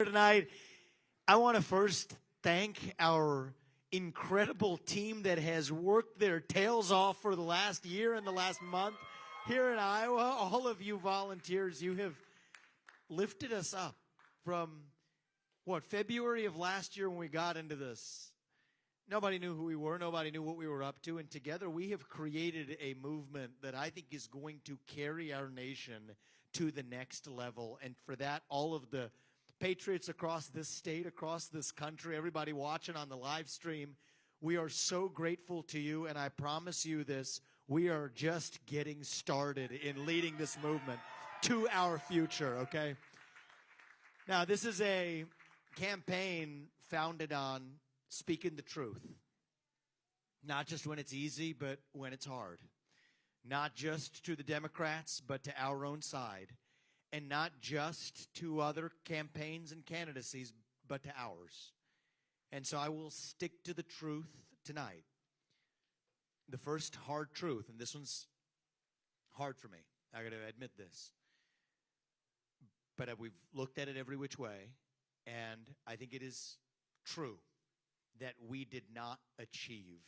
Tonight, I want to first thank our incredible team that has worked their tails off for the last year and the last month here in Iowa. All of you volunteers, you have lifted us up from, February of last year when we got into this. Nobody knew who we were. Nobody knew what we were up to. And together we have created a movement that I think is going to carry our nation to the next level. And for that, all of the patriots across this state, across this country, everybody watching on the live stream, we are so grateful to you. And I promise you this, we are just getting started in leading this movement to our future, okay? Now, this is a campaign founded on speaking the truth. Not just when it's easy, but when it's hard. Not just to the Democrats, but to our own side. And not just to other campaigns and candidacies, but to ours. And so I will stick to the truth tonight. The first hard truth, and this one's hard for me. I got to admit this. But we've looked at it every which way, and I think it is true that we did not achieve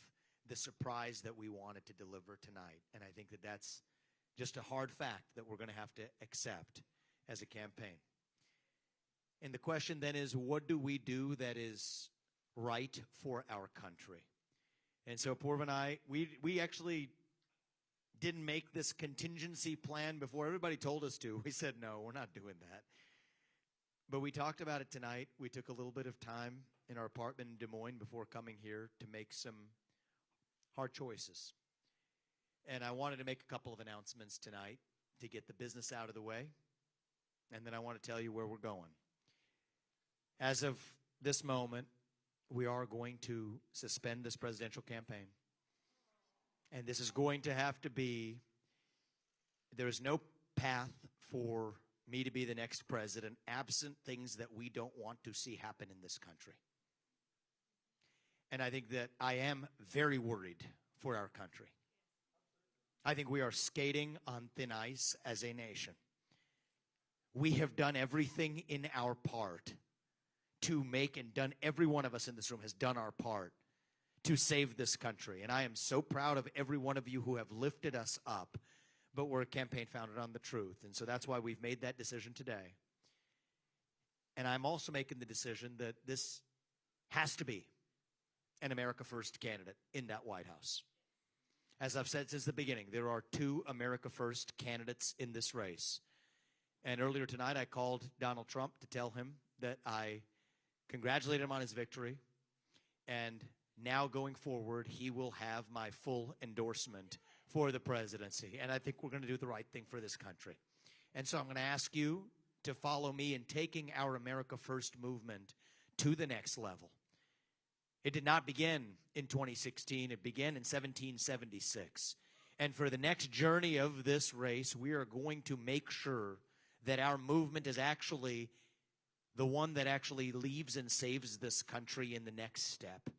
the surprise that we wanted to deliver tonight. And I think that that's just a hard fact that we're going to have to accept as a campaign. And the question then is, what do we do that is right for our country? And so Purv and I, we actually didn't make this contingency plan before everybody told us to. We said, no, we're not doing that. But we talked about it tonight. We took a little bit of time in our apartment in Des Moines before coming here to make some hard choices. And I wanted to make a couple of announcements tonight to get the business out of the way. And then I want to tell you where we're going. As of this moment, we are going to suspend this presidential campaign. And this is going to have to be, there is no path for me to be the next president absent things that we don't want to see happen in this country. And I think that I am very worried for our country. I think we are skating on thin ice as a nation. We have done everything in our part to make, and done, every one of us in this room has done our part to save this country. And I am so proud of every one of you who have lifted us up. But we're a campaign founded on the truth. And so that's why we've made that decision today. And I'm also making the decision that this has to be an America First candidate in that White House. As I've said since the beginning, there are two America First candidates in this race. And earlier tonight, I called Donald Trump to tell him that I congratulated him on his victory. And now going forward, he will have my full endorsement for the presidency. And I think we're going to do the right thing for this country. And so I'm going to ask you to follow me in taking our America First movement to the next level. It did not begin in 2016. It began in 1776. And for the next journey of this race, we are going to make sure that our movement is actually the one that actually leaves and saves this country in the next step.